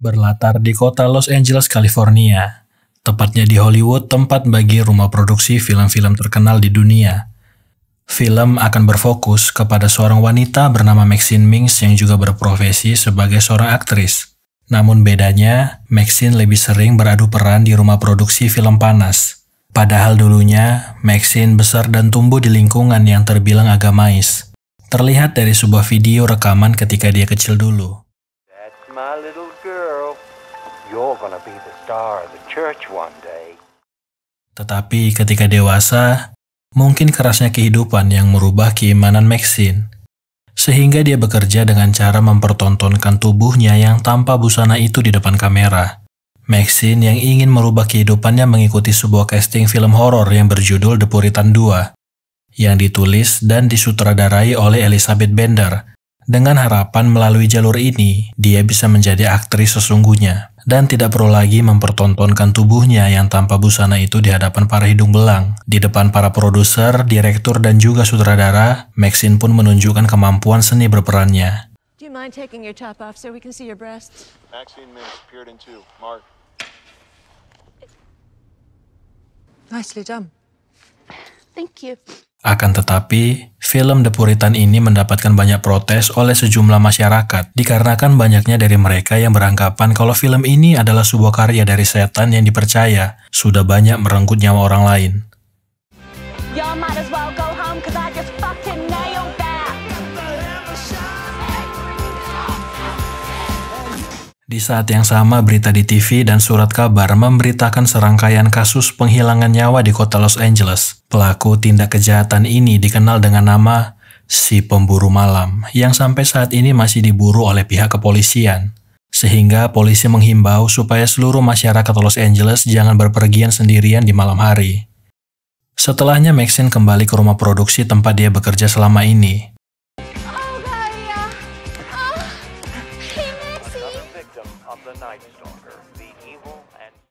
berlatar di kota Los Angeles, California. Tepatnya di Hollywood, tempat bagi rumah produksi film-film terkenal di dunia. Film akan berfokus kepada seorang wanita bernama Maxine Minks yang juga berprofesi sebagai seorang aktris. Namun bedanya, Maxine lebih sering beradu peran di rumah produksi film panas. Padahal dulunya, Maxine besar dan tumbuh di lingkungan yang terbilang agamais. Terlihat dari sebuah video rekaman ketika dia kecil dulu. That's my little girl. You're gonna be the star of the church one day. Tetapi ketika dewasa, mungkin kerasnya kehidupan yang merubah keimanan Maxine. Sehingga dia bekerja dengan cara mempertontonkan tubuhnya yang tanpa busana itu di depan kamera. Maxine yang ingin merubah kehidupannya mengikuti sebuah casting film horor yang berjudul The Puritan 2, yang ditulis dan disutradarai oleh Elizabeth Bender, dengan harapan melalui jalur ini, dia bisa menjadi aktris sesungguhnya, dan tidak perlu lagi mempertontonkan tubuhnya yang tanpa busana itu di hadapan para hidung belang. Di depan para produser, direktur, dan juga sutradara, Maxine pun menunjukkan kemampuan seni berperannya. Do you mind taking your top off so we can see your breasts? Maxine Minks, Puritan 2, Mark. Nicely done. Thank you. Akan tetapi, film The Puritan ini mendapatkan banyak protes oleh sejumlah masyarakat dikarenakan banyaknya dari mereka yang beranggapan kalau film ini adalah sebuah karya dari setan yang dipercaya sudah banyak merenggut nyawa orang lain. Di saat yang sama, berita di TV dan surat kabar memberitakan serangkaian kasus penghilangan nyawa di kota Los Angeles. Pelaku tindak kejahatan ini dikenal dengan nama si pemburu malam, yang sampai saat ini masih diburu oleh pihak kepolisian. Sehingga polisi menghimbau supaya seluruh masyarakat Los Angeles jangan berpergian sendirian di malam hari. Setelahnya, Maxine kembali ke rumah produksi tempat dia bekerja selama ini.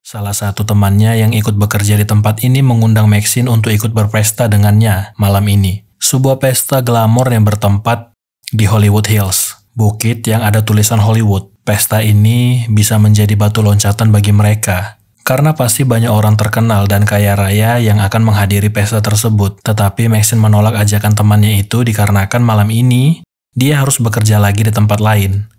Salah satu temannya yang ikut bekerja di tempat ini mengundang Maxine untuk ikut berpesta dengannya malam ini. Sebuah pesta glamor yang bertempat di Hollywood Hills, bukit yang ada tulisan Hollywood. Pesta ini bisa menjadi batu loncatan bagi mereka, karena pasti banyak orang terkenal dan kaya raya yang akan menghadiri pesta tersebut. Tetapi Maxine menolak ajakan temannya itu dikarenakan malam ini dia harus bekerja lagi di tempat lain.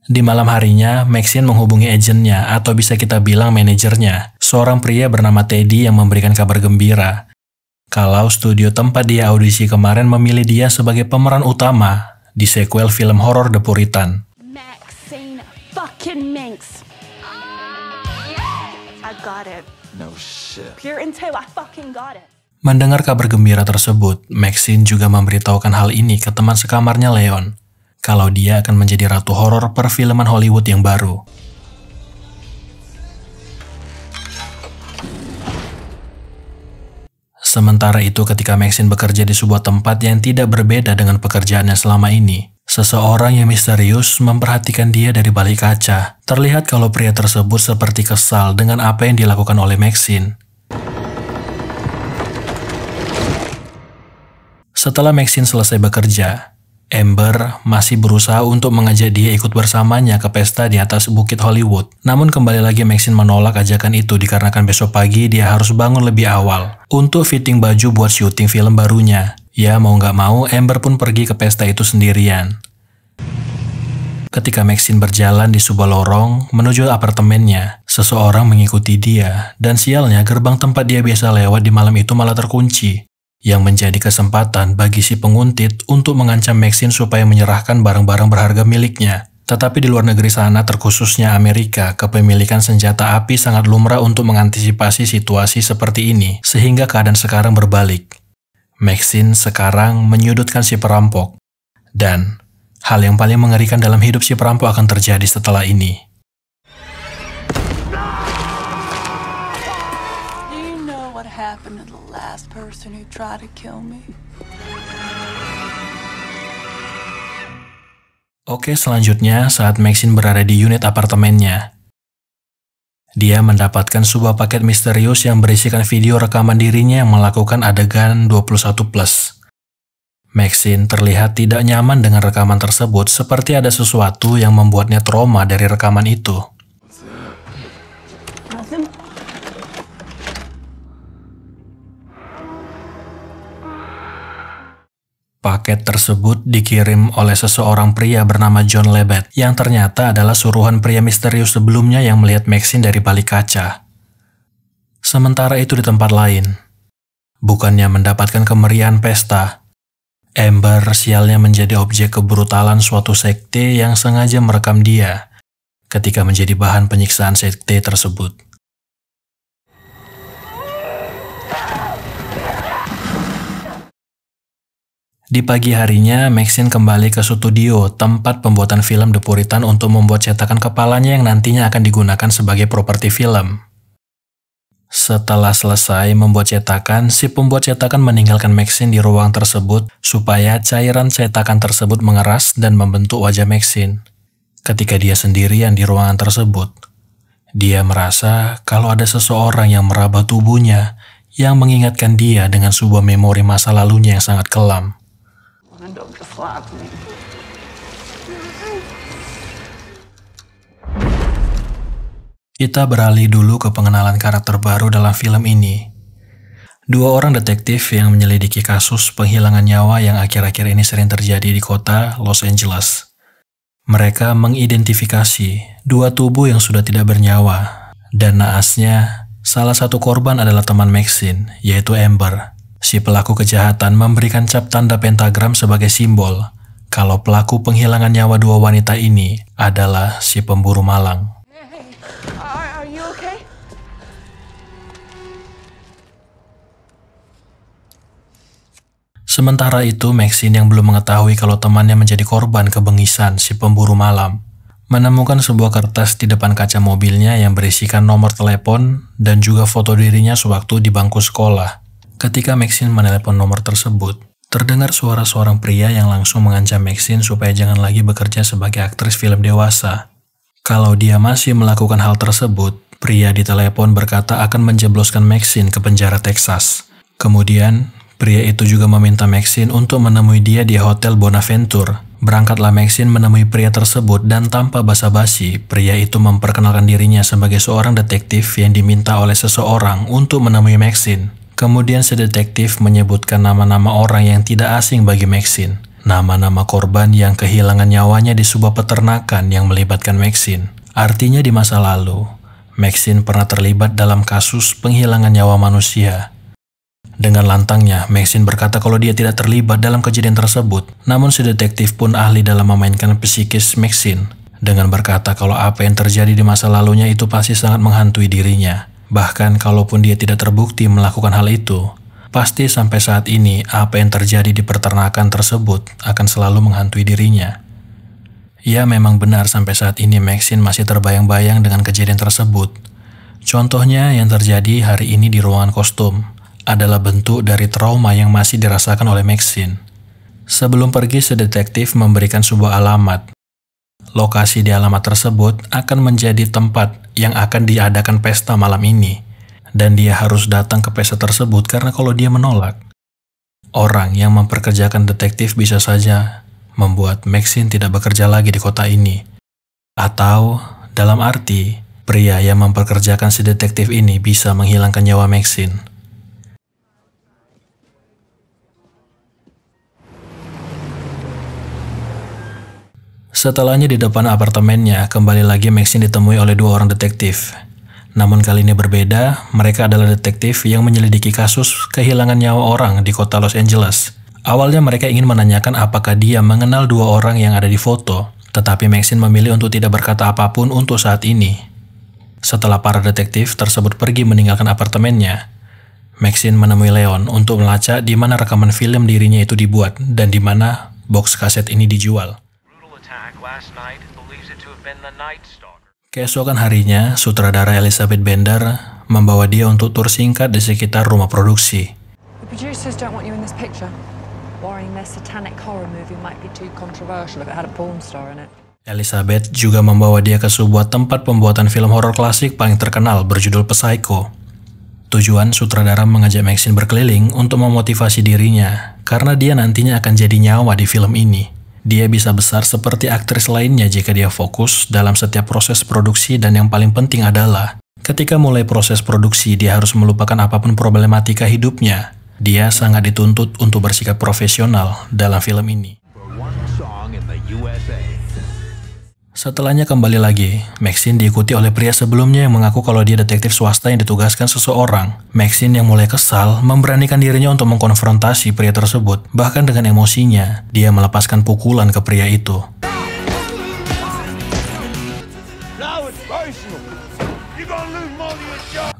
Di malam harinya, Maxine menghubungi agennya atau bisa kita bilang manajernya, seorang pria bernama Teddy yang memberikan kabar gembira. Kalau studio tempat dia audisi kemarin memilih dia sebagai pemeran utama di sequel film horor The Puritan. Maxine fucking Minks. I got it. No shit. Puritan 2, I fucking got it. Mendengar kabar gembira tersebut, Maxine juga memberitahukan hal ini ke teman sekamarnya Leon, kalau dia akan menjadi ratu horor perfilman Hollywood yang baru. Sementara itu, ketika Maxine bekerja di sebuah tempat yang tidak berbeda dengan pekerjaannya selama ini, seseorang yang misterius memperhatikan dia dari balik kaca. Terlihat kalau pria tersebut seperti kesal dengan apa yang dilakukan oleh Maxine. Setelah Maxine selesai bekerja, Amber masih berusaha untuk mengajak dia ikut bersamanya ke pesta di atas bukit Hollywood. Namun kembali lagi Maxine menolak ajakan itu dikarenakan besok pagi dia harus bangun lebih awal untuk fitting baju buat syuting film barunya. Ya mau nggak mau, Amber pun pergi ke pesta itu sendirian. Ketika Maxine berjalan di sebuah lorong menuju apartemennya, seseorang mengikuti dia dan sialnya gerbang tempat dia biasa lewat di malam itu malah terkunci, yang menjadi kesempatan bagi si penguntit untuk mengancam Maxine supaya menyerahkan barang-barang berharga miliknya. Tetapi di luar negeri sana, terkhususnya Amerika, kepemilikan senjata api sangat lumrah untuk mengantisipasi situasi seperti ini, sehingga keadaan sekarang berbalik. Maxine sekarang menyudutkan si perampok, dan hal yang paling mengerikan dalam hidup si perampok akan terjadi setelah ini. Happened to the last person who tried to kill me. Oke, selanjutnya saat Maxine berada di unit apartemennya, dia mendapatkan sebuah paket misterius yang berisikan video rekaman dirinya yang melakukan adegan 21+. Maxine terlihat tidak nyaman dengan rekaman tersebut, seperti ada sesuatu yang membuatnya trauma dari rekaman itu. Paket tersebut dikirim oleh seseorang pria bernama John Lebet, yang ternyata adalah suruhan pria misterius sebelumnya yang melihat Maxine dari balik kaca. Sementara itu di tempat lain, bukannya mendapatkan kemeriahan pesta, Amber sialnya menjadi objek kebrutalan suatu sekte yang sengaja merekam dia ketika menjadi bahan penyiksaan sekte tersebut. Di pagi harinya, Maxine kembali ke studio tempat pembuatan film The Puritan untuk membuat cetakan kepalanya yang nantinya akan digunakan sebagai properti film. Setelah selesai membuat cetakan, si pembuat cetakan meninggalkan Maxine di ruang tersebut supaya cairan cetakan tersebut mengeras dan membentuk wajah Maxine. Ketika dia sendirian di ruangan tersebut, dia merasa kalau ada seseorang yang meraba tubuhnya yang mengingatkan dia dengan sebuah memori masa lalunya yang sangat kelam. Kita beralih dulu ke pengenalan karakter baru dalam film ini. Dua orang detektif yang menyelidiki kasus penghilangan nyawa yang akhir-akhir ini sering terjadi di kota Los Angeles. Mereka mengidentifikasi dua tubuh yang sudah tidak bernyawa, dan naasnya, salah satu korban adalah teman Maxine, yaitu Amber. Si pelaku kejahatan memberikan cap tanda pentagram sebagai simbol kalau pelaku penghilangan nyawa dua wanita ini adalah si pemburu malang. Are you okay? Sementara itu, Maxine yang belum mengetahui kalau temannya menjadi korban kebengisan si pemburu malam, menemukan sebuah kertas di depan kaca mobilnya yang berisikan nomor telepon dan juga foto dirinya sewaktu di bangku sekolah. Ketika Maxine menelepon nomor tersebut, terdengar suara seorang pria yang langsung mengancam Maxine supaya jangan lagi bekerja sebagai aktris film dewasa. Kalau dia masih melakukan hal tersebut, pria di telepon berkata akan menjebloskan Maxine ke penjara Texas. Kemudian, pria itu juga meminta Maxine untuk menemui dia di Hotel Bonaventure. Berangkatlah Maxine menemui pria tersebut dan tanpa basa-basi, pria itu memperkenalkan dirinya sebagai seorang detektif yang diminta oleh seseorang untuk menemui Maxine. Kemudian si detektif menyebutkan nama-nama orang yang tidak asing bagi Maxine. Nama-nama korban yang kehilangan nyawanya di sebuah peternakan yang melibatkan Maxine. Artinya di masa lalu, Maxine pernah terlibat dalam kasus penghilangan nyawa manusia. Dengan lantangnya, Maxine berkata kalau dia tidak terlibat dalam kejadian tersebut. Namun si detektif pun ahli dalam memainkan psikis Maxine, dengan berkata kalau apa yang terjadi di masa lalunya itu pasti sangat menghantui dirinya. Bahkan kalaupun dia tidak terbukti melakukan hal itu, pasti sampai saat ini apa yang terjadi di peternakan tersebut akan selalu menghantui dirinya. Ya, memang benar sampai saat ini Maxine masih terbayang-bayang dengan kejadian tersebut. Contohnya yang terjadi hari ini di ruangan kostum adalah bentuk dari trauma yang masih dirasakan oleh Maxine. Sebelum pergi, si detektif memberikan sebuah alamat. Lokasi di alamat tersebut akan menjadi tempat yang akan diadakan pesta malam ini, dan dia harus datang ke pesta tersebut karena kalau dia menolak, orang yang memperkerjakan detektif bisa saja membuat Maxine tidak bekerja lagi di kota ini. Atau, dalam arti, pria yang memperkerjakan si detektif ini bisa menghilangkan nyawa Maxine. Setelahnya di depan apartemennya, kembali lagi Maxine ditemui oleh dua orang detektif. Namun kali ini berbeda, mereka adalah detektif yang menyelidiki kasus kehilangan nyawa orang di kota Los Angeles. Awalnya mereka ingin menanyakan apakah dia mengenal dua orang yang ada di foto, tetapi Maxine memilih untuk tidak berkata apapun untuk saat ini. Setelah para detektif tersebut pergi meninggalkan apartemennya, Maxine menemui Leon untuk melacak di mana rekaman film dirinya itu dibuat dan di mana box kaset ini dijual. Keesokan harinya, sutradara Elizabeth Bender membawa dia untuk tur singkat di sekitar rumah produksi. The producers don't want you in this picture. Worrying their satanic horror movie might be too controversial if it had a porn star in it. Elizabeth juga membawa dia ke sebuah tempat pembuatan film horor klasik paling terkenal berjudul Psycho. Tujuan sutradara mengajak Maxine berkeliling untuk memotivasi dirinya, karena dia nantinya akan jadi nyawa di film ini. Dia bisa besar seperti aktris lainnya jika dia fokus dalam setiap proses produksi, dan yang paling penting adalah ketika mulai proses produksi dia harus melupakan apapun problematika hidupnya. Dia sangat dituntut untuk bersikap profesional dalam film ini. Setelahnya kembali lagi, Maxine diikuti oleh pria sebelumnya yang mengaku kalau dia detektif swasta yang ditugaskan seseorang. Maxine yang mulai kesal memberanikan dirinya untuk mengkonfrontasi pria tersebut. Bahkan dengan emosinya, dia melepaskan pukulan ke pria itu.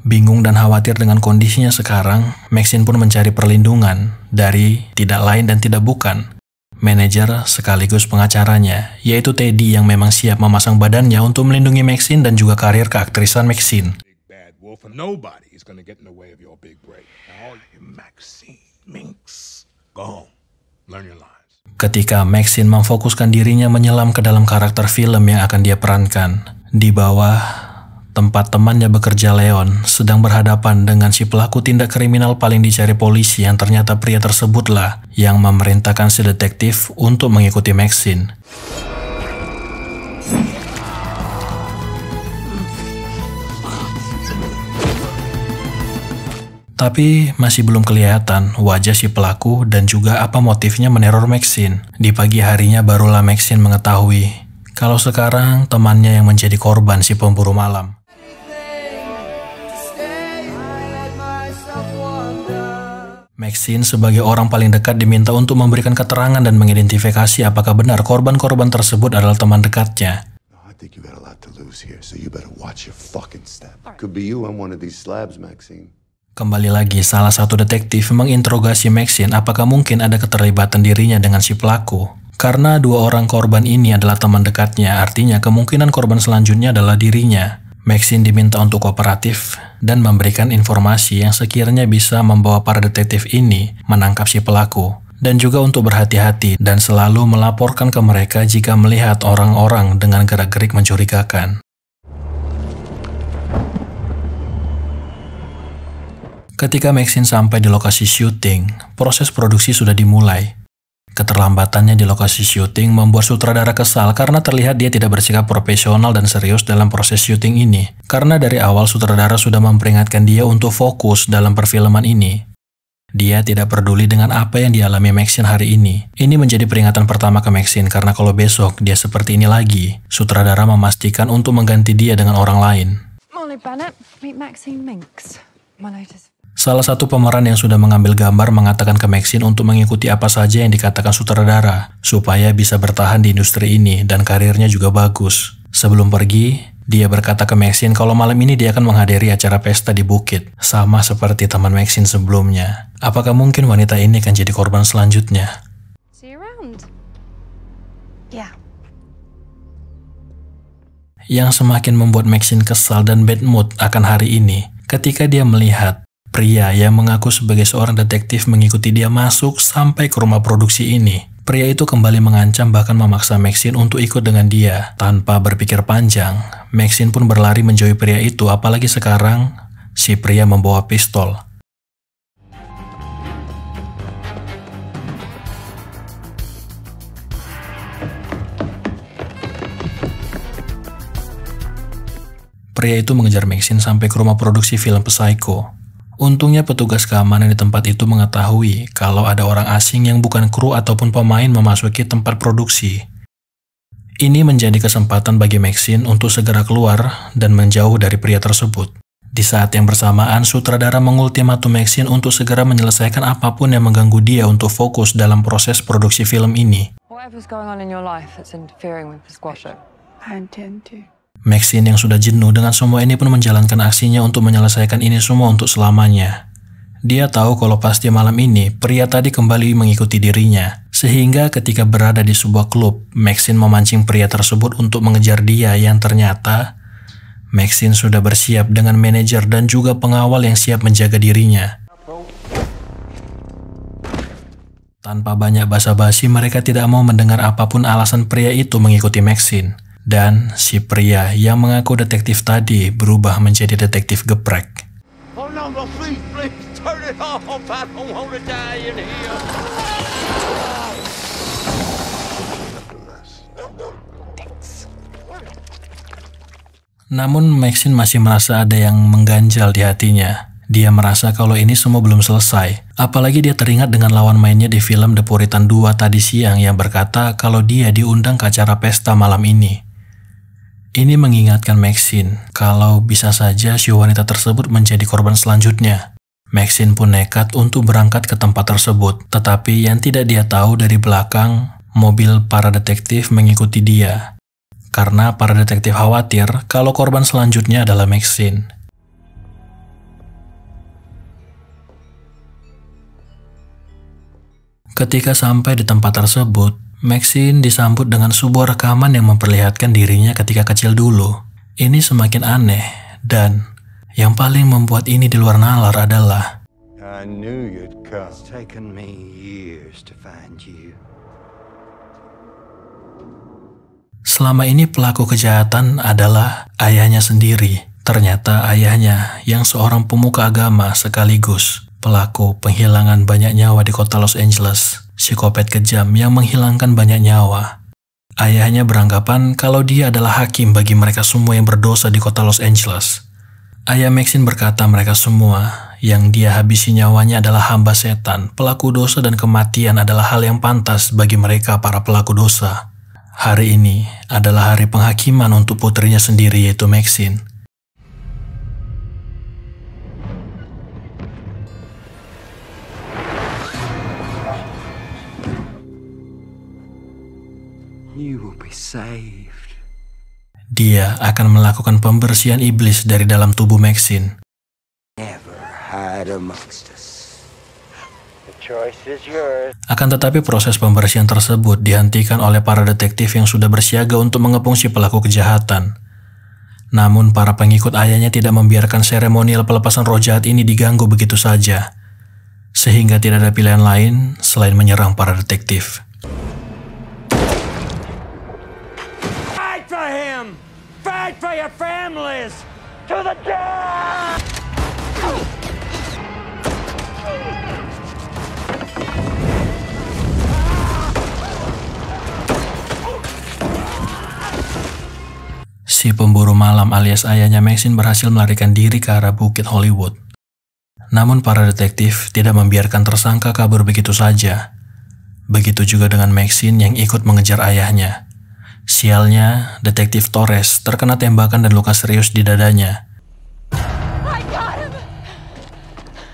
Bingung dan khawatir dengan kondisinya sekarang, Maxine pun mencari perlindungan dari tidak lain dan tidak bukan manajer sekaligus pengacaranya, yaitu Teddy yang memang siap memasang badannya untuk melindungi Maxine dan juga karir keaktrisan Maxine. Ketika Maxine memfokuskan dirinya menyelam ke dalam karakter film yang akan dia perankan, di bawah tempat temannya bekerja, Leon sedang berhadapan dengan si pelaku tindak kriminal paling dicari polisi yang ternyata pria tersebutlah yang memerintahkan si detektif untuk mengikuti Maxine. Tapi masih belum kelihatan wajah si pelaku dan juga apa motifnya meneror Maxine. Di pagi harinya barulah Maxine mengetahui kalau sekarang temannya yang menjadi korban si pemburu malam. Maxine sebagai orang paling dekat diminta untuk memberikan keterangan dan mengidentifikasi apakah benar korban-korban tersebut adalah teman dekatnya. Kembali lagi, salah satu detektif menginterogasi Maxine apakah mungkin ada keterlibatan dirinya dengan si pelaku. Karena dua orang korban ini adalah teman dekatnya, artinya kemungkinan korban selanjutnya adalah dirinya. Maxine diminta untuk kooperatif dan memberikan informasi yang sekiranya bisa membawa para detektif ini menangkap si pelaku, dan juga untuk berhati-hati dan selalu melaporkan ke mereka jika melihat orang-orang dengan gerak-gerik mencurigakan. Ketika Maxine sampai di lokasi syuting, proses produksi sudah dimulai. Keterlambatannya di lokasi syuting membuat sutradara kesal karena terlihat dia tidak bersikap profesional dan serius dalam proses syuting ini. Karena dari awal sutradara sudah memperingatkan dia untuk fokus dalam perfilman ini. Dia tidak peduli dengan apa yang dialami Maxine hari ini. Ini menjadi peringatan pertama ke Maxine karena kalau besok dia seperti ini lagi, sutradara memastikan untuk mengganti dia dengan orang lain. Molly Bennett, meet Maxine Minks. My latest. Salah satu pemeran yang sudah mengambil gambar mengatakan ke Maxine untuk mengikuti apa saja yang dikatakan sutradara, supaya bisa bertahan di industri ini dan karirnya juga bagus. Sebelum pergi, dia berkata ke Maxine kalau malam ini dia akan menghadiri acara pesta di bukit, sama seperti teman Maxine sebelumnya. Apakah mungkin wanita ini akan jadi korban selanjutnya? See you around. Yeah. Yang semakin membuat Maxine kesal dan bad mood akan hari ini, ketika dia melihat pria yang mengaku sebagai seorang detektif mengikuti dia masuk sampai ke rumah produksi ini. Pria itu kembali mengancam bahkan memaksa Maxine untuk ikut dengan dia. Tanpa berpikir panjang, Maxine pun berlari menjauhi pria itu, apalagi sekarang si pria membawa pistol. Pria itu mengejar Maxine sampai ke rumah produksi film Psycho. Untungnya petugas keamanan di tempat itu mengetahui kalau ada orang asing yang bukan kru ataupun pemain memasuki tempat produksi. Ini menjadi kesempatan bagi Maxine untuk segera keluar dan menjauh dari pria tersebut. Di saat yang bersamaan, sutradara mengultimatum Maxine untuk segera menyelesaikan apapun yang mengganggu dia untuk fokus dalam proses produksi film ini. Whatever's going on in your life that's interfering with the squash show. I intend to. Maxine yang sudah jenuh dengan semua ini pun menjalankan aksinya untuk menyelesaikan ini semua untuk selamanya. Dia tahu kalau pasti malam ini pria tadi kembali mengikuti dirinya. Sehingga ketika berada di sebuah klub, Maxine memancing pria tersebut untuk mengejar dia yang ternyata Maxine sudah bersiap dengan manajer dan juga pengawal yang siap menjaga dirinya. Tanpa banyak basa-basi, mereka tidak mau mendengar apapun alasan pria itu mengikuti Maxine. Dan si pria yang mengaku detektif tadi berubah menjadi detektif geprek. Oh no, no, please, turn it off. I don't want to die in here. Namun Maxine masih merasa ada yang mengganjal di hatinya. Dia merasa kalau ini semua belum selesai. Apalagi dia teringat dengan lawan mainnya di film The Puritan 2 tadi siang yang berkata kalau dia diundang ke acara pesta malam ini. Ini mengingatkan Maxine kalau bisa saja si wanita tersebut menjadi korban selanjutnya. Maxine pun nekat untuk berangkat ke tempat tersebut. Tetapi yang tidak dia tahu dari belakang, mobil para detektif mengikuti dia. Karena para detektif khawatir kalau korban selanjutnya adalah Maxine. Ketika sampai di tempat tersebut, Maxine disambut dengan sebuah rekaman yang memperlihatkan dirinya ketika kecil dulu. Ini semakin aneh, dan yang paling membuat ini di luar nalar adalah I knew you'd come. It's taken me years to find you. selama ini pelaku kejahatan adalah ayahnya sendiri. Ternyata ayahnya yang seorang pemuka agama sekaligus pelaku penghilangan banyak nyawa di kota Los Angeles, psikopat kejam yang menghilangkan banyak nyawa. Ayahnya beranggapan kalau dia adalah hakim bagi mereka semua yang berdosa di kota Los Angeles. Ayah Maxine berkata mereka semua yang dia habisi nyawanya adalah hamba setan, pelaku dosa, dan kematian adalah hal yang pantas bagi mereka para pelaku dosa. Hari ini adalah hari penghakiman untuk putrinya sendiri, yaitu Maxine. You will be saved. Dia akan melakukan pembersihan iblis dari dalam tubuh Maxine. Never hide amongst us. The choice is yours. Akan tetapi proses pembersihan tersebut dihentikan oleh para detektif yang sudah bersiaga untuk mengepung si pelaku kejahatan. Namun para pengikut ayahnya tidak membiarkan seremonial pelepasan roh jahat ini diganggu begitu saja. Sehingga tidak ada pilihan lain selain menyerang para detektif. Fight for him! Fight for your families! To the death! Si pemburu malam alias ayahnya Maxine berhasil melarikan diri ke arah Bukit Hollywood. Namun para detektif tidak membiarkan tersangka kabur begitu saja. Begitu juga dengan Maxine yang ikut mengejar ayahnya. Sialnya, detektif Torres terkena tembakan dan luka serius di dadanya.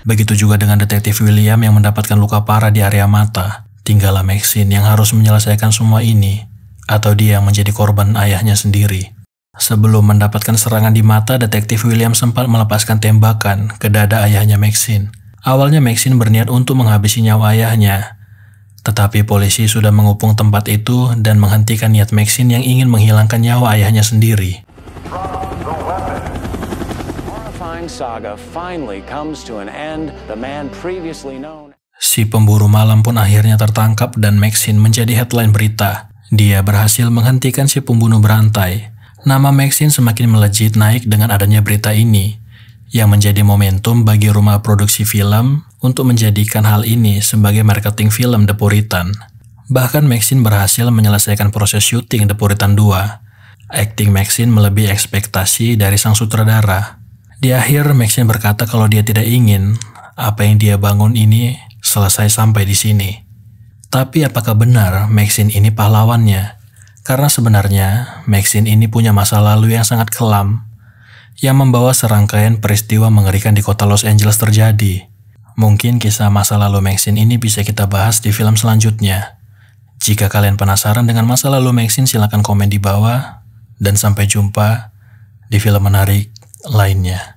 Begitu juga dengan detektif William yang mendapatkan luka parah di area mata. Tinggallah Maxine yang harus menyelesaikan semua ini, atau dia yang menjadi korban ayahnya sendiri. Sebelum mendapatkan serangan di mata, detektif William sempat melepaskan tembakan ke dada ayahnya Maxine. Awalnya Maxine berniat untuk menghabisi nyawa ayahnya. Tetapi polisi sudah mengepung tempat itu dan menghentikan niat Maxine yang ingin menghilangkan nyawa ayahnya sendiri. Si pemburu malam pun akhirnya tertangkap dan Maxine menjadi headline berita. Dia berhasil menghentikan si pembunuh berantai. Nama Maxine semakin melejit naik dengan adanya berita ini, yang menjadi momentum bagi rumah produksi film untuk menjadikan hal ini sebagai marketing film The Puritan. Bahkan Maxine berhasil menyelesaikan proses syuting The Puritan 2. Akting Maxine melebihi ekspektasi dari sang sutradara. Di akhir, Maxine berkata kalau dia tidak ingin apa yang dia bangun ini selesai sampai di sini. Tapi apakah benar Maxine ini pahlawannya? Karena sebenarnya Maxine ini punya masa lalu yang sangat kelam, yang membawa serangkaian peristiwa mengerikan di kota Los Angeles terjadi. Mungkin kisah masa lalu Maxine ini bisa kita bahas di film selanjutnya. Jika kalian penasaran dengan masa lalu Maxine, silakan komen di bawah, dan sampai jumpa di film menarik lainnya.